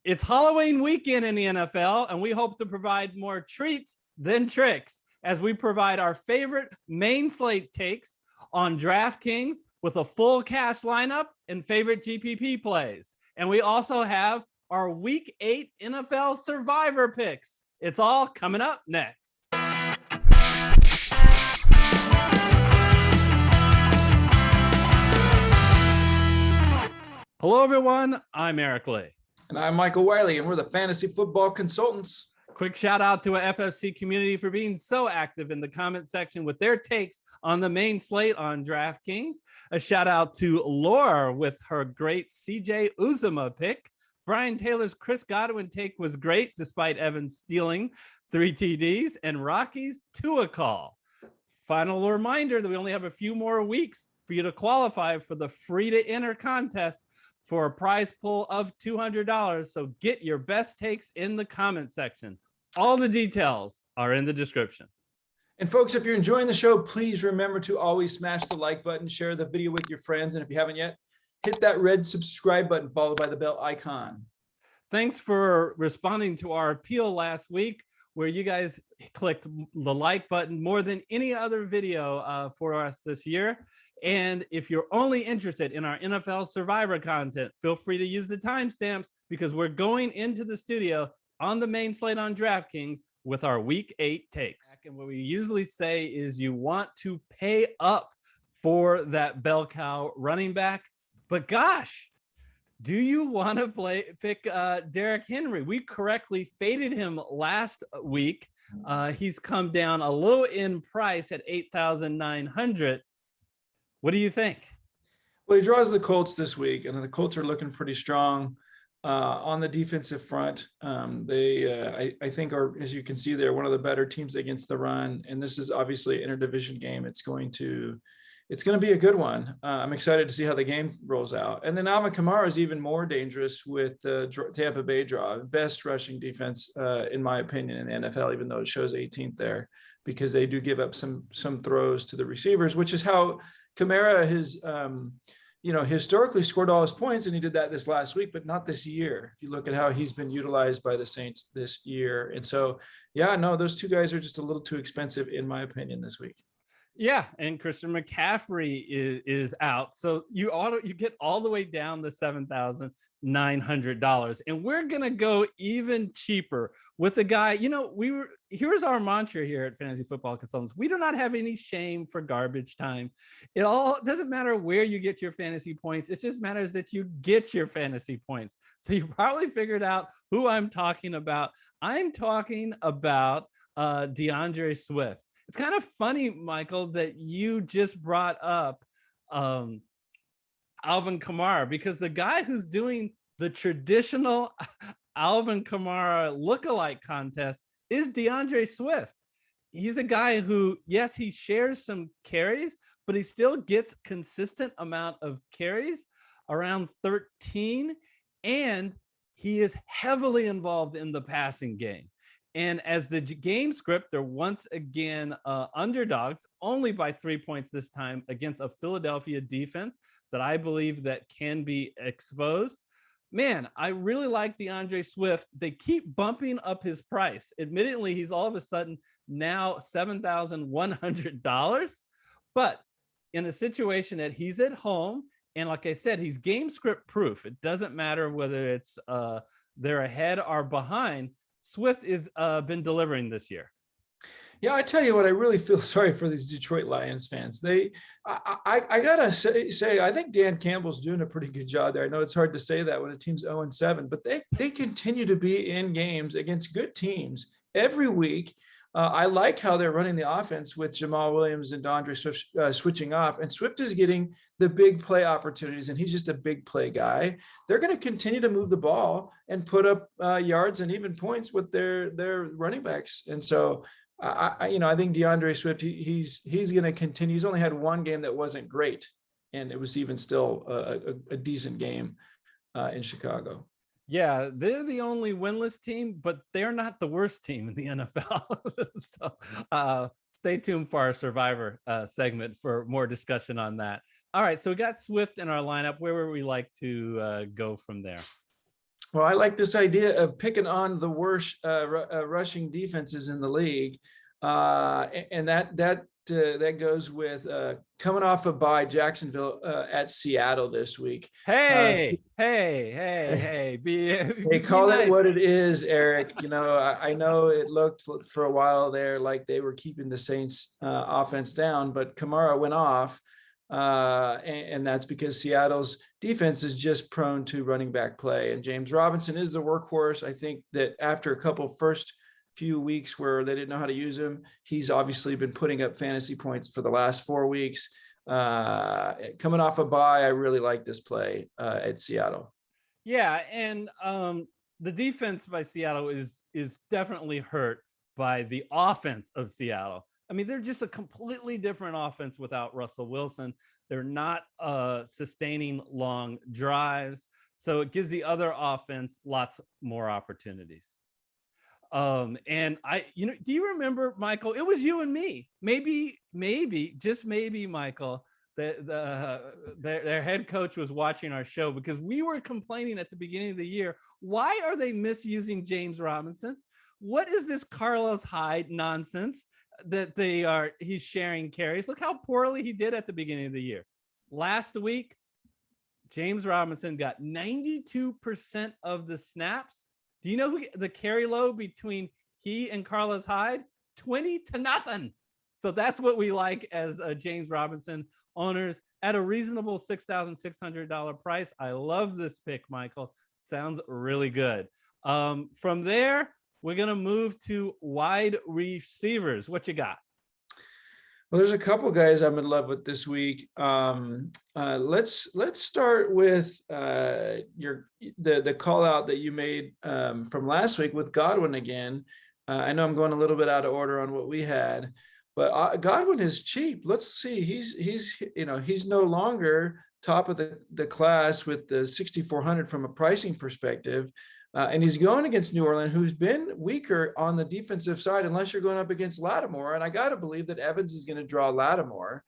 It's Halloween weekend in the NFL, and we hope to provide more treats than tricks as we provide our favorite main slate takes on DraftKings with a full cash lineup and favorite GPP plays. And we also have our Week 8 NFL Survivor picks. It's all coming up next. Hello, everyone. I'm Eric Lee. And I'm Michael Wiley, and we're the Fantasy Football Consultants. Quick shout out to our FFC community for being so active in the comment section with their takes on the main slate on DraftKings. A shout out to Laura with her great CJ Uzomah pick. Brian Taylor's Chris Godwin take was great, despite Evans stealing 3 TDs, and Rocky's Tua call. Final reminder that we only have a few more weeks for you to qualify for the free to enter contest for a prize pool of $200. So get your best takes in the comment section. All the details are in the description. And folks, if you're enjoying the show, please remember to always smash the like button, share the video with your friends. And if you haven't yet, hit that red subscribe button followed by the bell icon. Thanks for responding to our appeal last week, where you guys clicked the like button more than any other video for us this year. And if you're only interested in our NFL Survivor content, feel free to use the timestamps because we're going into the studio on the main slate on DraftKings with our Week 8 takes. And what we usually say is you want to pay up for that bell cow running back. But gosh, do you want to pick Derrick Henry? We correctly faded him last week. He's come down a little in price at $8,900. What do you think? Well, he draws the Colts this week, and the Colts are looking pretty strong on the defensive front. I think are, as you can see there, one of the better teams against the run. And this is obviously an interdivision game. It's going to be a good one. I'm excited to see how the game rolls out. And then Alvin Kamara is even more dangerous with the Tampa Bay draw. Best rushing defense, in my opinion, in the NFL, even though it shows 18th there, because they do give up some throws to the receivers, which is how Kamara has, historically scored all his points, and he did that this last week, but not this year. If you look at how he's been utilized by the Saints this year. And so, those two guys are just a little too expensive, in my opinion, this week. Yeah, and Christian McCaffrey is out, so you get all the way down to $7,900, and we're gonna go even cheaper with a guy. Here's our mantra here at Fantasy Football Consultants: we do not have any shame for garbage time. It doesn't matter where you get your fantasy points; it just matters that you get your fantasy points. So you probably figured out who I'm talking about. I'm talking about DeAndre Swift. It's kind of funny, Michael, that you just brought up Alvin Kamara, because the guy who's doing the traditional Alvin Kamara lookalike contest is DeAndre Swift. He's a guy who, yes, he shares some carries, but he still gets consistent amount of carries, around 13, and he is heavily involved in the passing game. And as the game script, they're once again underdogs, only by 3 points this time, against a Philadelphia defense that I believe that can be exposed. Man, I really like DeAndre Swift. They keep bumping up his price. Admittedly, he's all of a sudden now $7,100. But in a situation that he's at home, and like I said, he's game script proof. It doesn't matter whether it's they're ahead or behind. Swift is been delivering this year. Yeah, I tell you what, I really feel sorry for these Detroit Lions fans. I gotta say, I think Dan Campbell's doing a pretty good job there. I know it's hard to say that when a team's 0-7, but they continue to be in games against good teams every week. I like how they're running the offense with Jamal Williams and DeAndre Swift switching off, and Swift is getting the big play opportunities, and he's just a big play guy. They're going to continue to move the ball and put up yards and even points with their running backs. And so I think DeAndre Swift, he's going to continue. He's only had one game that wasn't great, and it was even still a decent game in Chicago. Yeah, they're the only winless team, but they're not the worst team in the NFL. So stay tuned for our Survivor segment for more discussion on that. All right, so we got Swift in our lineup. Where would we like to go from there? Well, I like this idea of picking on the worst rushing defenses in the league, and that goes with coming off a bye, Jacksonville at Seattle this week. Hey, hey, hey, hey, They be call it nice. what it is, Eric. I know it looked for a while there like they were keeping the Saints offense down, but Kamara went off. And that's because Seattle's defense is just prone to running back play. And James Robinson is the workhorse. I think that after a couple first few weeks where they didn't know how to use him, he's obviously been putting up fantasy points for the last 4 weeks. Coming off a bye, I really like this play at Seattle. Yeah, and the defense by Seattle is definitely hurt by the offense of Seattle. I mean, they're just a completely different offense without Russell Wilson. They're not sustaining long drives, so it gives the other offense lots more opportunities. And do you remember, Michael? It was you and me. Maybe, just maybe, Michael, their head coach was watching our show because we were complaining at the beginning of the year. Why are they misusing James Robinson? What is this Carlos Hyde nonsense that he's sharing carries? Look how poorly he did at the beginning of the year. Last week, James Robinson got 92% of the snaps. Do you know who the carry load between he and Carlos Hyde? 20-0. So that's what we like as James Robinson owners at a reasonable $6,600 price. I love this pick, Michael. Sounds really good. From there, we're going to move to wide receivers. What you got? Well, there's a couple guys I'm in love with this week. Let's start with the call out that you made from last week with Godwin again. I know I'm going a little bit out of order on what we had, but Godwin is cheap. Let's see. He's no longer top of the class with the 6,400 from a pricing perspective. And he's going against New Orleans, who's been weaker on the defensive side, unless you're going up against Lattimore. And I got to believe that Evans is going to draw Lattimore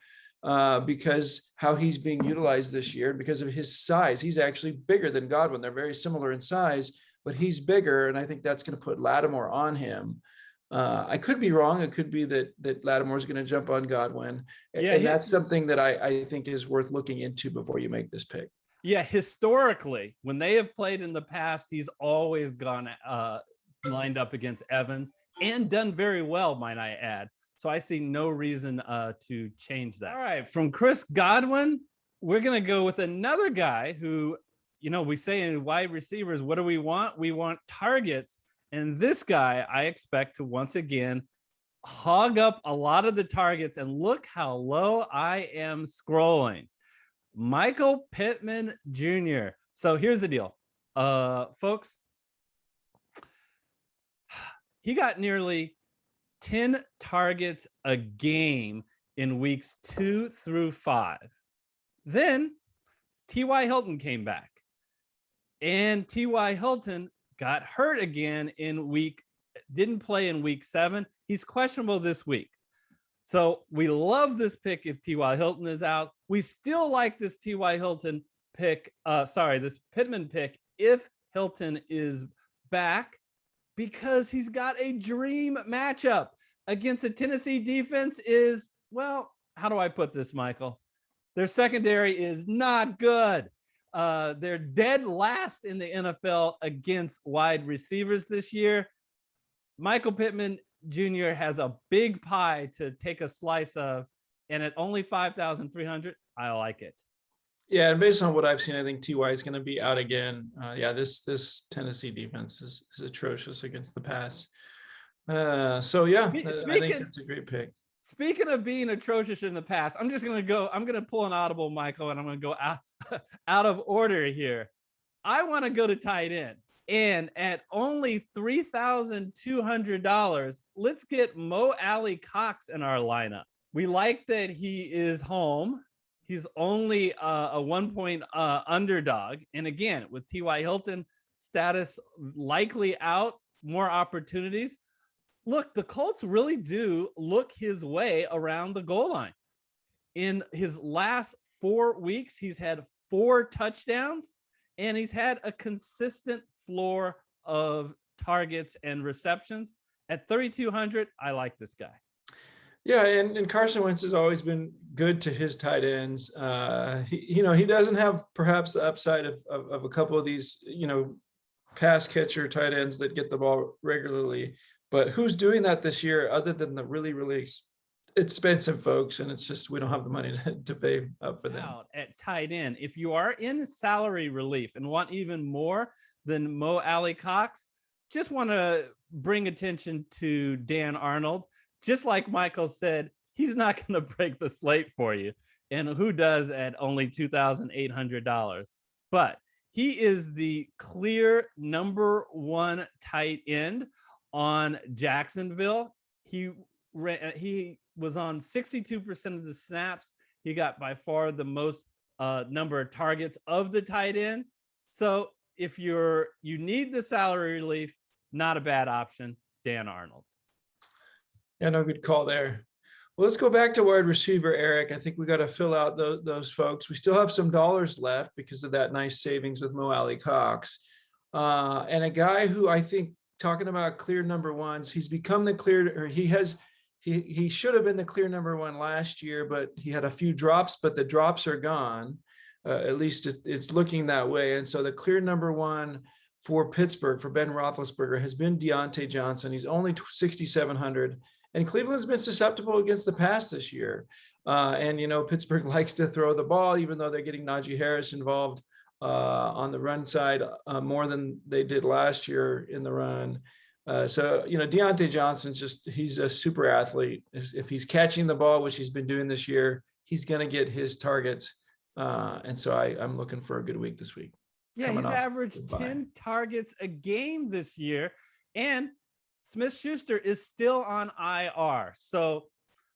because how he's being utilized this year, because of his size. He's actually bigger than Godwin. They're very similar in size, but he's bigger. And I think that's going to put Lattimore on him. I could be wrong. It could be that Lattimore is going to jump on Godwin. Yeah, and that's something that I think is worth looking into before you make this pick. Yeah, historically, when they have played in the past, he's always gone lined up against Evans and done very well, might I add. So I see no reason to change that. All right, from Chris Godwin, we're going to go with another guy who, we say in wide receivers, what do we want? We want targets. And this guy, I expect to once again hog up a lot of the targets. And look how low I am scrolling. Michael Pittman Jr. So here's the deal, folks. He got nearly 10 targets a game in weeks 2 through 5. Then T.Y. Hilton came back, and T.Y. Hilton got hurt again didn't play in week 7. He's questionable this week. So we love this pick if T.Y. Hilton is out. We still like this T.Y. Hilton pick, this Pittman pick if Hilton is back, because he's got a dream matchup against a Tennessee defense how do I put this, Michael? Their secondary is not good. They're dead last in the NFL against wide receivers this year. Michael Pittman Jr. has a big pie to take a slice of, and at only 5,300, I like it. Yeah, and based on what I've seen, I think T.Y. is going to be out again. This Tennessee defense is atrocious against the pass. I think it's a great pick. Speaking of being atrocious in the past, I'm going to pull an audible, Michael, and I'm going to go out of order here. I want to go to tight end. And at only $3,200, let's get Mo Alley Cox in our lineup. We like that he is home. He's only a 1-point underdog. And again, with T.Y. Hilton status likely out, more opportunities. Look, the Colts really do look his way around the goal line. In his last 4 weeks, he's had 4 touchdowns, and he's had a consistent floor of targets and receptions. At 3,200, I like this guy. Yeah, and Carson Wentz has always been good to his tight ends. He doesn't have perhaps the upside of a couple of these, pass catcher tight ends that get the ball regularly. But who's doing that this year other than the really, really expensive folks? And it's just we don't have the money to pay up for them. Out at tight end, if you are in salary relief and want even more than Mo Alley Cox, just want to bring attention to Dan Arnold. Just like Michael said, he's not going to break the slate for you. And who does at only $2,800? But he is the clear number one tight end on Jacksonville. He was on 62% of the snaps. He got by far the most number of targets of the tight end. So if you need the salary relief, not a bad option, Dan Arnold. Yeah, no, good call there. Well, let's go back to wide receiver, Eric. I think we got to fill out those folks. We still have some dollars left because of that nice savings with Mo Alley Cox. And a guy who I think, talking about clear number ones, he's become the clear, or he should have been the clear number one last year, but he had a few drops, but the drops are gone. At least it's looking that way. And so the clear number one for Pittsburgh, for Ben Roethlisberger, has been Deontay Johnson. He's only 6,700. And Cleveland's been susceptible against the pass this year. And Pittsburgh likes to throw the ball, even though they're getting Najee Harris involved on the run side more than they did last year in the run. So Deontay Johnson's he's a super athlete. If he's catching the ball, which he's been doing this year, he's going to get his targets. And so I'm looking for a good week this week. Yeah, he's averaged 10 targets a game this year. And Smith-Schuster is still on IR. So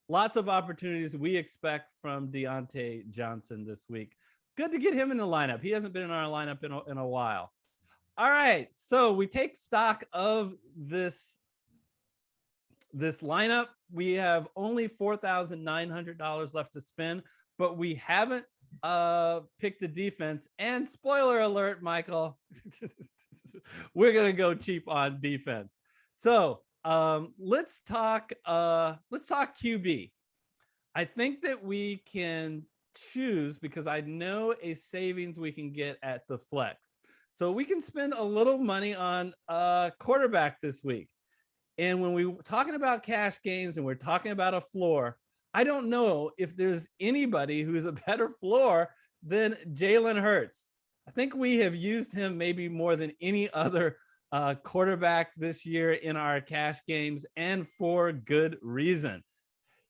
lots of opportunities we expect from Deontay Johnson this week. Good to get him in the lineup. He hasn't been in our lineup in a while. All right. So we take stock of this lineup. We have only $4,900 left to spend, but we haven't picked the defense. And spoiler alert, Michael, we're going to go cheap on defense. So let's talk QB. I think that we can choose, because I know a savings we can get at the flex. So we can spend a little money on quarterback this week. And when we're talking about cash gains and we're talking about a floor, I don't know if there's anybody who's a better floor than Jalen Hurts. I think we have used him maybe more than any other quarterback this year in our cash games, and for good reason.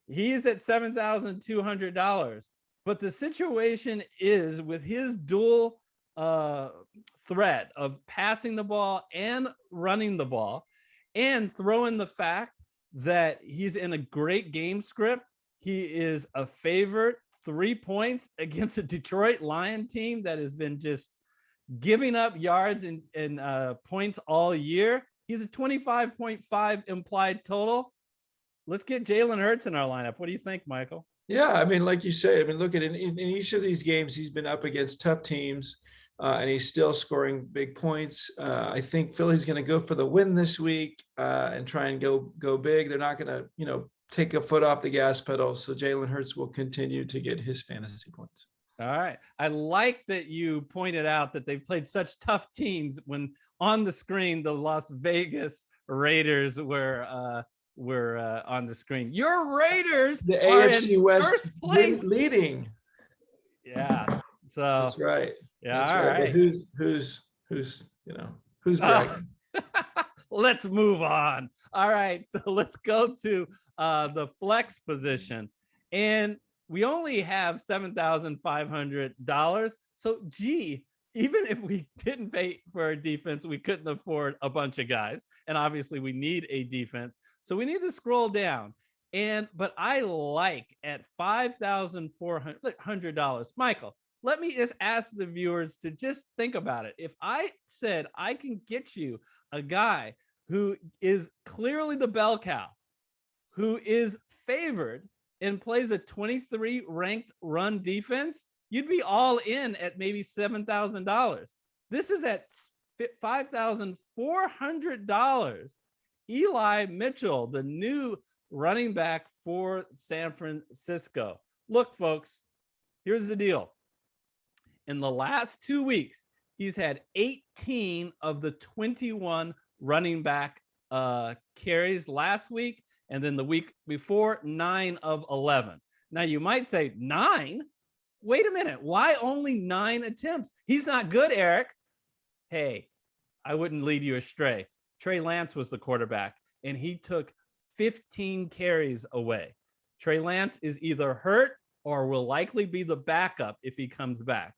He's at $7,200, but the situation is with his dual threat of passing the ball and running the ball, and throw in the fact that he's in a great game script. He is a favorite 3 points against a Detroit Lion team that has been just giving up yards and points all year. He's a 25.5 implied total. Let's get Jalen Hurts in our lineup. What do you think, Michael? Yeah, I mean, like you say, I mean, look at it in each of these games, he's been up against tough teams, and he's still scoring big points. I think Philly's going to go for the win this week and try and go big. They're not going to, take a foot off the gas pedal. So Jalen Hurts will continue to get his fantasy points. All right. I like that you pointed out that they've played such tough teams when on the screen, the Las Vegas Raiders were on the screen. Your Raiders, the AFC West leading. Yeah. So that's right. Yeah. That's all right. But who's bragging? Let's move on. All right. So let's go to the flex position. And we only have $7,500. So, even if we didn't pay for a defense, we couldn't afford a bunch of guys. And obviously we need a defense. So we need to scroll down. But I like at $5,400. Michael, let me just ask the viewers to just think about it. If I said I can get you a guy who is clearly the bell cow, who is favored and plays a 23 ranked run defense, you'd be all in at maybe $7,000. This is at $5,400. Eli Mitchell, the new running back for San Francisco. Look, folks, here's the deal. In the last 2 weeks, he's had 18 of the 21 running back carries last week, and then the week before, 9 of 11. Now, you might say, 9? Wait a minute. Why only 9 attempts? He's not good, Eric. Hey, I wouldn't lead you astray. Trey Lance was the quarterback, and he took 15 carries away. Trey Lance is either hurt or will likely be the backup if he comes back.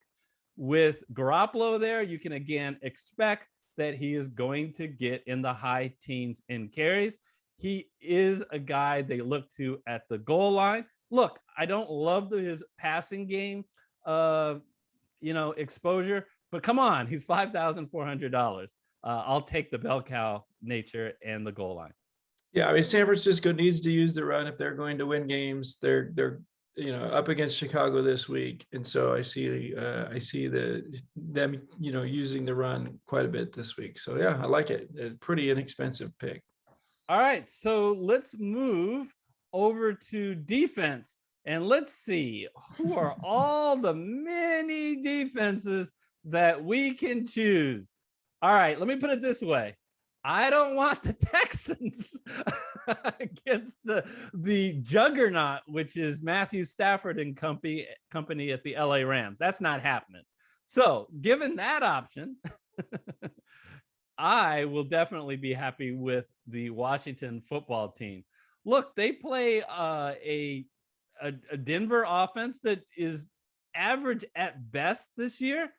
With Garoppolo there, you can again expect that he is going to get in the high teens in carries. He is a guy they look to at the goal line. Look, I don't love his passing game, exposure, but come on, he's $5,400. I'll take the bell cow nature and the goal line. Yeah, I mean, San Francisco needs to use the run if they're going to win games. They're up against Chicago this week, and so I see them using the run quite a bit this week. So yeah, I like it. It's a pretty inexpensive pick. All right, so let's move over to defense, and let's see who are all the many defenses that we can choose. All right, let me put it this way. I don't want the Texans against the juggernaut, which is Matthew Stafford and company at the LA Rams. That's not happening. So given that option, I will definitely be happy with the Washington football team. Look, they play a Denver offense that is average at best this year,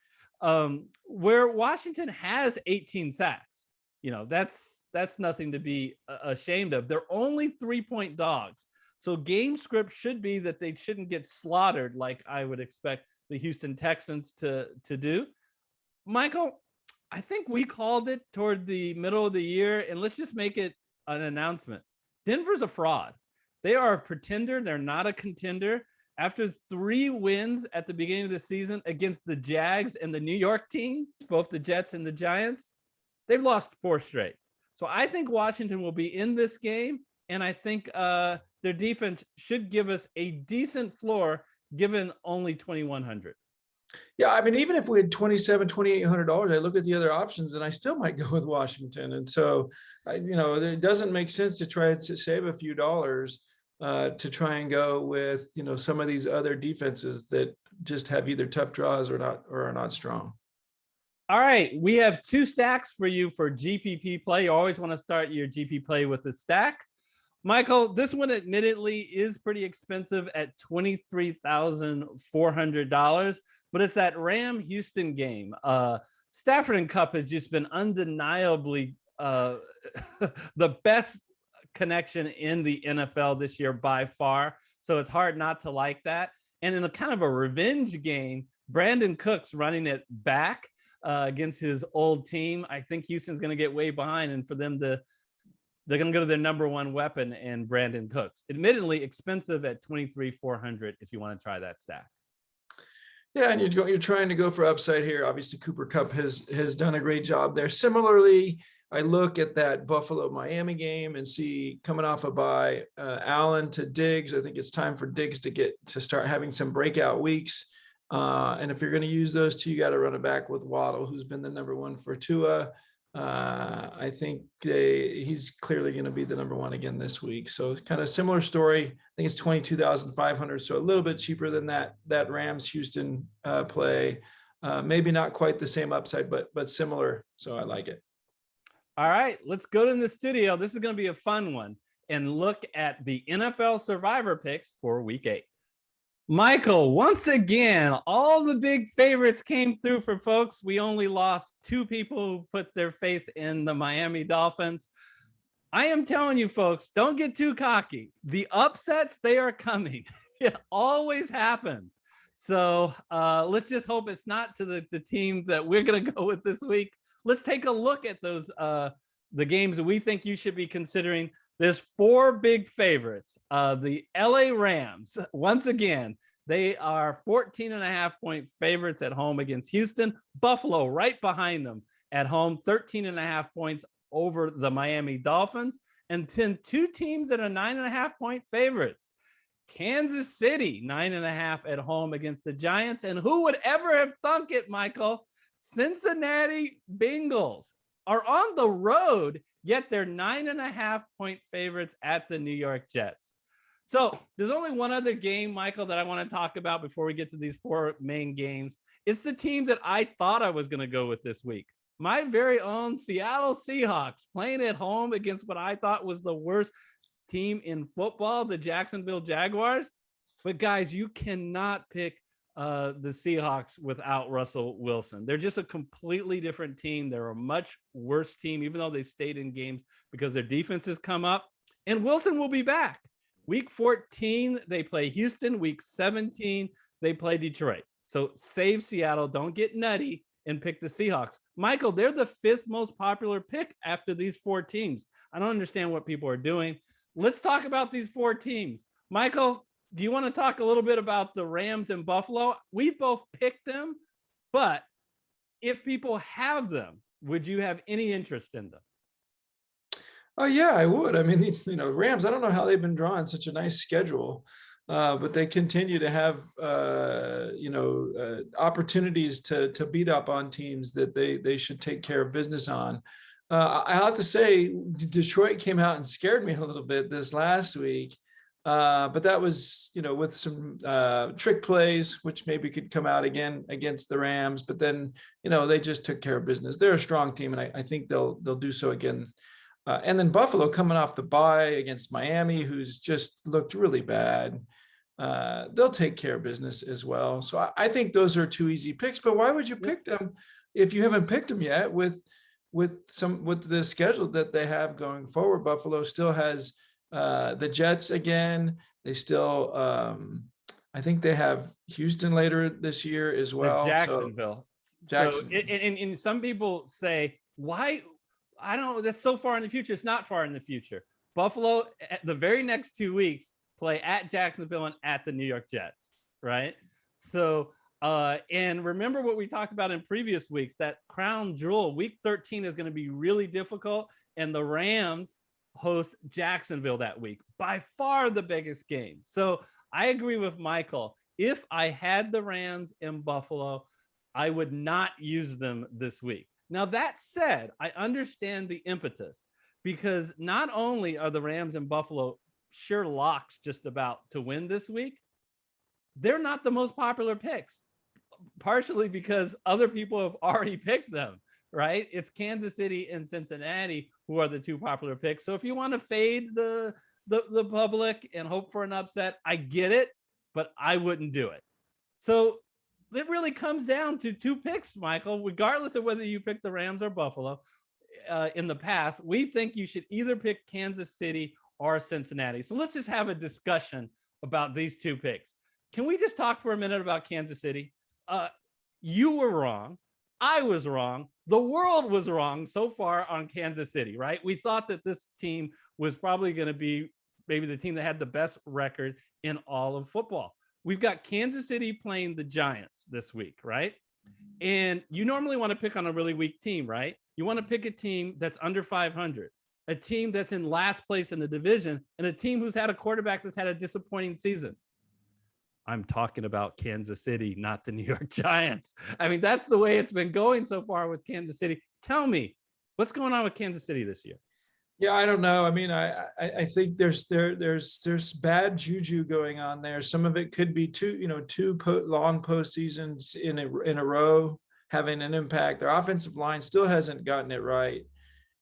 where Washington has 18 sacks. That's nothing to be ashamed of. They're only 3-point dogs. So game script should be that they shouldn't get slaughtered like I would expect the Houston Texans to do. Michael, I think we called it toward the middle of the year, and let's just make it an announcement. Denver's a fraud. They are a pretender. They're not a contender. After 3 wins at the beginning of the season against the Jags and the New York team, both the Jets and the Giants, they've lost 4 straight. So I think Washington will be in this game, and I think their defense should give us a decent floor given only $2,100. Yeah, I mean, even if we had $2,800, I look at the other options and I still might go with Washington. And so, it doesn't make sense to try to save a few dollars to try and go with, some of these other defenses that just have either tough draws or are not strong. All right, we have 2 stacks for you for GPP play. You always want to start your GP play with a stack. Michael, this one admittedly is pretty expensive at $23,400, but it's that Ram-Houston game. Stafford and Kupp has just been undeniably the best connection in the NFL this year by far, so it's hard not to like that. And in a kind of a revenge game, Brandon Cooks running it back against his old team. I think Houston's going to get way behind, and for them they're going to go to their number one weapon and Brandon Cooks. Admittedly expensive at $23,400 if you want to try that stack. Yeah, and you're trying to go for upside here. Obviously, Cooper Kupp has done a great job there. Similarly, I look at that Buffalo-Miami game and see, coming off a bye, Allen to Diggs. I think it's time for Diggs to start having some breakout weeks. And if you're going to use those 2, you got to run it back with Waddle, who's been the number 1 for Tua. I think he's clearly going to be the number 1 again this week. So kind of similar story. I think it's $22,500, so a little bit cheaper than that Rams Houston play. Maybe not quite the same upside, but similar. So I like it. All right, let's go to the studio. This is going to be a fun one, and look at the NFL Survivor picks for Week 8. Michael, once again, all the big favorites came through for folks. We only lost 2 people who put their faith in the Miami Dolphins. I am telling you, folks, don't get too cocky. The upsets, they are coming. It always happens. So let's just hope it's not to the team that we're going to go with this week. Let's take a look at those the games that we think you should be considering. There's 4 big favorites. The LA Rams, once again, they are 14.5-point favorites at home against Houston. Buffalo right behind them at home, 13.5 points over the Miami Dolphins, and then two teams that are 9.5-point favorites. Kansas City, 9.5 at home against the Giants. And who would ever have thunk it, Michael? Cincinnati Bengals are on the road, yet they're 9.5-point favorites at the New York Jets. So there's only one other game, Michael, that I want to talk about before we get to these four main games. It's the team that I thought I was going to go with this week. My very own Seattle Seahawks playing at home against what I thought was the worst team in football, the Jacksonville Jaguars. But guys, you cannot pick the Seahawks without Russell Wilson. They're just a completely different team. They're a much worse team, even though they've stayed in games because their defense has come up. And Wilson will be back. Week 14, they play Houston. Week 17, they play Detroit. So save Seattle. Don't get nutty and pick the Seahawks. Michael, they're the fifth most popular pick after these four teams. I don't understand what people are doing. Let's talk about these four teams. Michael, do you want to talk a little bit about the Rams and Buffalo? We both picked them, but if people have them, would you have any interest in them? Oh yeah, I would. I mean, Rams, I don't know how they've been drawing such a nice schedule, but they continue to have, opportunities to beat up on teams that they should take care of business on. I have to say, Detroit came out and scared me a little bit this last week, but that was, with some trick plays, which maybe could come out again against the Rams. But then, they just took care of business. They're a strong team, and I think they'll do so again. And then Buffalo coming off the bye against Miami, who's just looked really bad. They'll take care of business as well. So I think those are two easy picks. But why would you pick them if you haven't picked them yet? With the schedule that they have going forward, Buffalo still has the Jets again. They still, I think they have Houston later this year as well. Jacksonville. So, and some people say, why? I don't know. That's so far in the future. It's not far in the future. Buffalo, at the very next 2 weeks, play at Jacksonville and at the New York Jets, right? So, and remember what we talked about in previous weeks, that crown jewel, week 13 is going to be really difficult, and the Rams host Jacksonville that week, by far the biggest game. So I agree with Michael. If I had the Rams in Buffalo, I would not use them this week. Now, that said, I understand the impetus, because not only are the Rams and Buffalo sure locks just about to win this week, they're not the most popular picks, partially because other people have already picked them, right? It's Kansas City and Cincinnati who are the two popular picks. So if you want to fade the public and hope for an upset, I get it, but I wouldn't do it. So it really comes down to two picks, Michael, regardless of whether you pick the Rams or Buffalo. In the past, we think you should either pick Kansas City or Cincinnati. So let's just have a discussion about these two picks. Can we just talk for a minute about Kansas City? You were wrong. I was wrong. The world was wrong so far on Kansas City, right? We thought that this team was probably going to be maybe the team that had the best record in all of football. We've got Kansas City playing the Giants this week, right? And you normally want to pick on a really weak team, right? You want to pick a team that's under 500, a team that's in last place in the division, and a team who's had a quarterback that's had a disappointing season. I'm talking about Kansas City, not the New York Giants. I mean, that's the way it's been going so far with Kansas City. Tell me, what's going on with Kansas City this year? Yeah, I don't know. I mean, I think there's bad juju going on there. Some of it could be two long postseasons in a row having an impact. Their offensive line still hasn't gotten it right,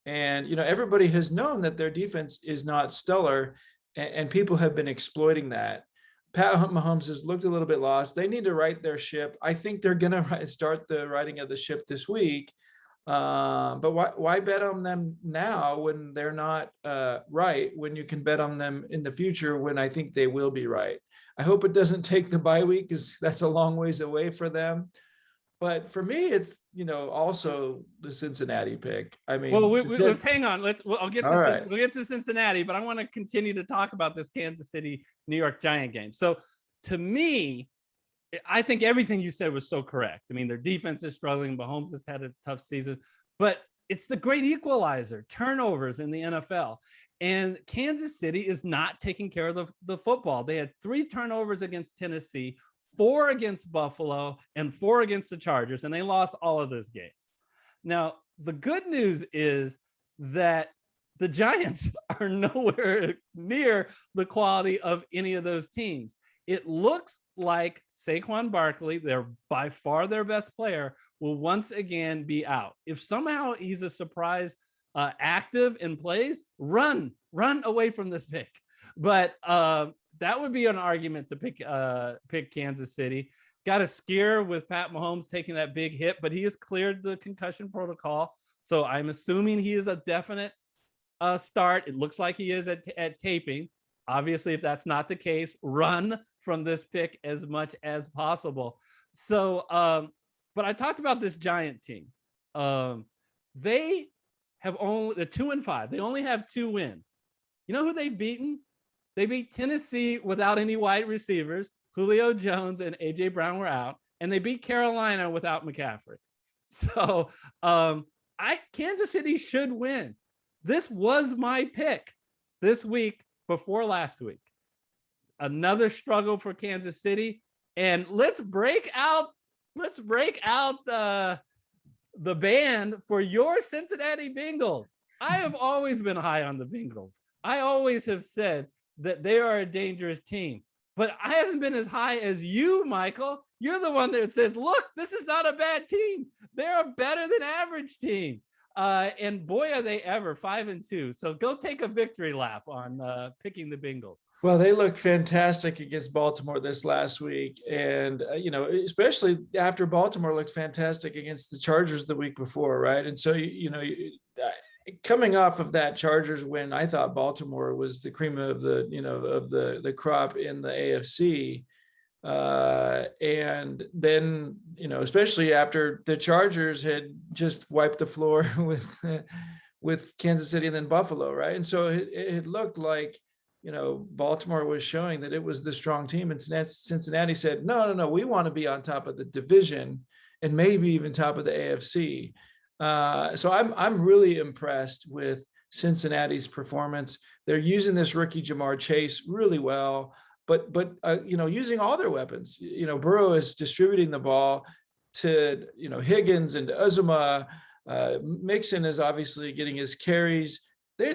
and everybody has known that their defense is not stellar, and people have been exploiting that. Pat Mahomes has looked a little bit lost. They need to right their ship. I think they're going to start the righting of the ship this week. But why bet on them now when they're not right, when you can bet on them in the future when I think they will be right? I hope it doesn't take the bye week, because that's a long ways away for them. But for me, it's also the Cincinnati pick. I mean, well, let's hang on. We'll get to Cincinnati, but I want to continue to talk about this Kansas City New York Giant game. So to me, I think everything you said was so correct. I mean, their defense is struggling. Mahomes has had a tough season, but it's the great equalizer, turnovers in the NFL. And Kansas City is not taking care of the football. They had 3 turnovers against Tennessee, 4 against Buffalo, and 4 against the Chargers, and they lost all of those games. Now, the good news is that the Giants are nowhere near the quality of any of those teams. It looks like Saquon Barkley, they're by far their best player, will once again be out. If somehow he's a surprise active and plays, run away from this pick. But that would be an argument to pick Kansas City. Got a scare with Pat Mahomes taking that big hit, but he has cleared the concussion protocol. So I'm assuming he is a definite start. It looks like he is at taping. Obviously, if that's not the case, run from this pick as much as possible. So, but I talked about this Giant team. They have only the 2-5. They only have 2 wins. You know who they've beaten? They beat Tennessee without any wide receivers. Julio Jones and AJ Brown were out, and they beat Carolina without McCaffrey. So Kansas City should win. This was my pick this week before last week. Another struggle for Kansas City, and let's break out the band for your Cincinnati Bengals. I have always been high on the Bengals. I always have said that they are a dangerous team, but I haven't been as high as you, Michael. You're the one that says, look, this is not a bad team. They're a better than average team. And boy, are they ever 5-2. So go take a victory lap on picking the Bengals. Well, they looked fantastic against Baltimore this last week. And, especially after Baltimore looked fantastic against the Chargers the week before, right? And so, coming off of that Chargers win, I thought Baltimore was the cream of the crop in the AFC. And then, especially after the Chargers had just wiped the floor with Kansas City and then Buffalo, right? And so it looked like, Baltimore was showing that it was the strong team, and Cincinnati said, no, we want to be on top of the division and maybe even top of the AFC. So I'm really impressed with Cincinnati's performance. They're using this rookie Jamar Chase really well, but using all their weapons. Burrow is distributing the ball to Higgins and to Uzomah. Mixon is obviously getting his carries. They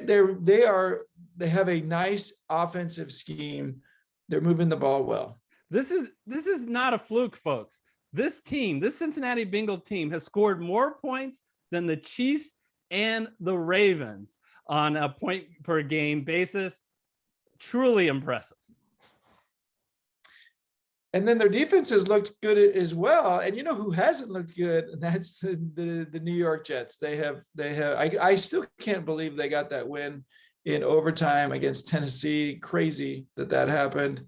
have a nice offensive scheme. They're moving the ball well. This is not a fluke, folks. This Cincinnati Bengal team, has scored more points than the Chiefs and the Ravens on a point per game basis. Truly impressive. And then their defense has looked good as well. And who hasn't looked good? And that's the New York Jets. They have. I still can't believe they got that win in overtime against Tennessee. Crazy that happened.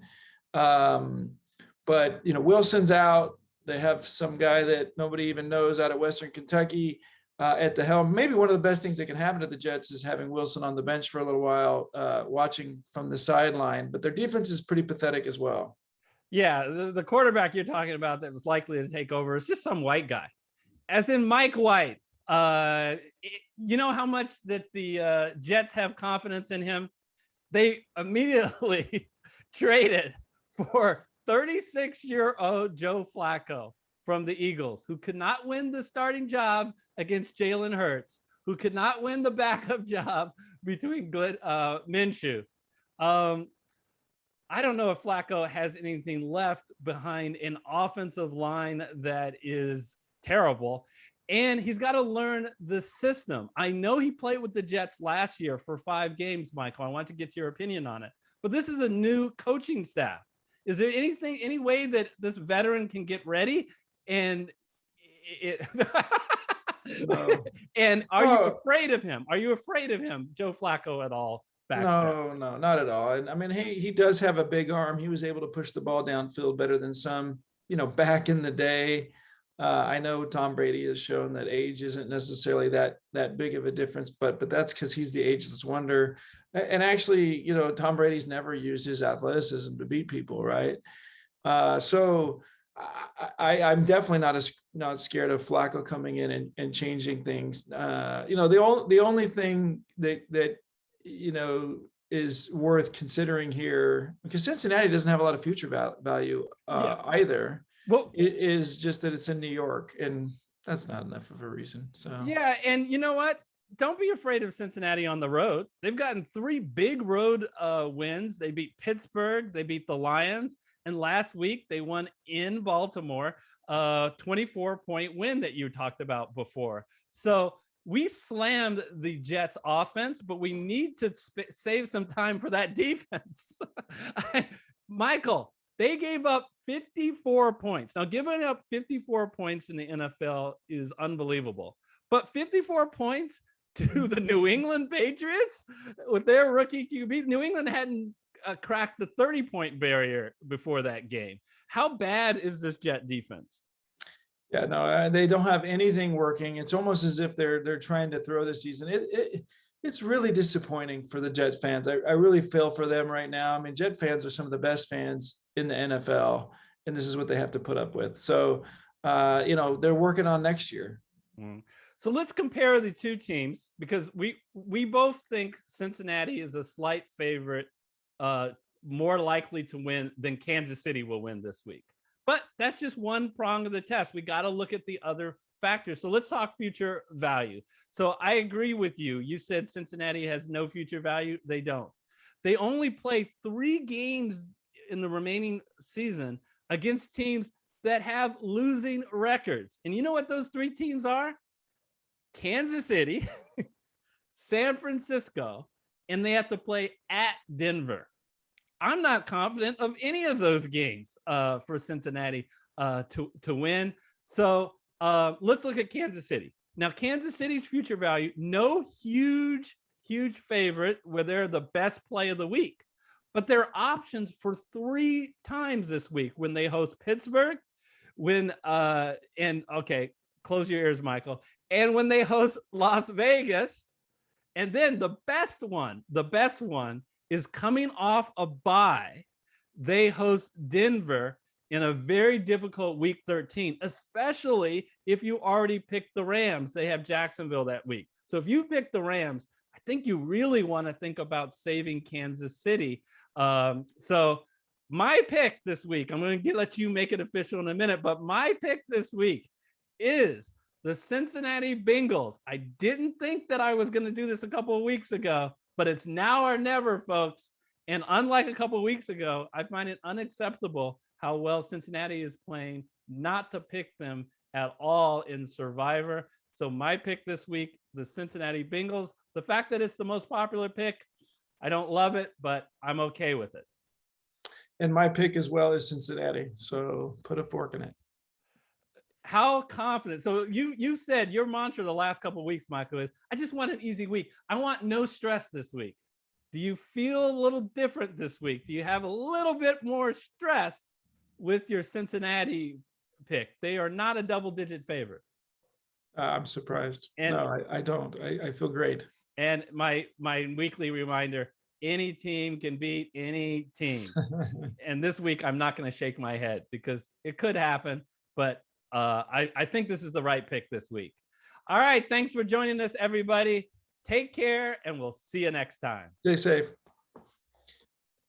But Wilson's out. They have some guy that nobody even knows out of Western Kentucky at the helm. Maybe one of the best things that can happen to the Jets is having Wilson on the bench for a little while, watching from the sideline. But their defense is pretty pathetic as well. Yeah, the quarterback you're talking about that was likely to take over is just some white guy, as in Mike White. You know how much that the Jets have confidence in him? They immediately traded for 36-year-old Joe Flacco from the Eagles, who could not win the starting job against Jalen Hurts, who could not win the backup job between Minshew. I don't know if Flacco has anything left behind an offensive line that is terrible. And he's got to learn the system. I know he played with the Jets last year for 5 games, Michael. I want to get your opinion on it. But this is a new coaching staff. Is there any way that this veteran can get ready? And No. And are you afraid of him? Are you afraid of him, Joe Flacco, at all? No, not at all. And I mean, he does have a big arm. He was able to push the ball downfield better than some, back in the day. I know Tom Brady has shown that age isn't necessarily that big of a difference, but that's because he's the ageless wonder. And actually, Tom Brady's never used his athleticism to beat people, right? So I'm definitely not scared of Flacco coming in and changing things. The only thing that is worth considering here, because Cincinnati doesn't have a lot of future value either. Well, it is just that it's in New York, and that's not enough of a reason. So yeah, and you know what? Don't be afraid of Cincinnati on the road. They've gotten 3 big road wins. They beat Pittsburgh, they beat the Lions, and last week they won in Baltimore, 24-point win that you talked about before. So we slammed the Jets offense, but we need to save some time for that defense. Michael, they gave up 54 points. Now, giving up 54 points in the NFL is unbelievable. But 54 points to the New England Patriots with their rookie QB, New England hadn't cracked the 30-point barrier before that game. How bad is this Jet defense? Yeah, no, they don't have anything working. It's almost as if they're trying to throw the season. It's really disappointing for the Jet fans. I really feel for them right now. I mean, Jet fans are some of the best fans in the NFL, and this is what they have to put up with. So, they're working on next year. So let's compare the two teams, because we both think Cincinnati is a slight favorite, more likely to win than Kansas City will win this week. But that's just one prong of the test. We got to look at the other factors. So let's talk future value. So I agree with you. You said Cincinnati has no future value. They don't. They only play 3 games in the remaining season against teams that have losing records. And you know what those 3 teams are? Kansas City, San Francisco, and they have to play at Denver. I'm not confident of any of those games for Cincinnati to win. So let's look at Kansas City. Now, Kansas City's future value, no huge favorite where they're the best play of the week, but they're options for 3 times this week when they host Pittsburgh, close your ears, Michael, and when they host Las Vegas. And then the best one is coming off a bye. They host Denver in a very difficult week 13, especially if you already picked the Rams. They have Jacksonville that week. So if you pick the Rams, I think you really want to think about saving Kansas City. So my pick this week, I'm going to let you make it official in a minute, but my pick this week is the Cincinnati Bengals. I didn't think that I was going to do this a couple of weeks ago, but it's now or never, folks. And unlike a couple of weeks ago, I find it unacceptable how well Cincinnati is playing not to pick them at all in Survivor. So my pick this week, the Cincinnati Bengals. The fact that it's the most popular pick, I don't love it, but I'm okay with it. And my pick as well is Cincinnati. So put a fork in it. How confident? So you said your mantra the last couple of weeks, Michael, is I just want an easy week. I want no stress this week. Do you feel a little different this week? Do you have a little bit more stress with your Cincinnati pick? They are not a double-digit favorite. I'm surprised. No, I don't. I feel great. And my weekly reminder, any team can beat any team. And this week, I'm not going to shake my head because it could happen, but I think this is the right pick this week. All right. Thanks for joining us, everybody. Take care, and we'll see you next time. Stay safe.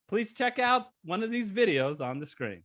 Please check out one of these videos on the screen.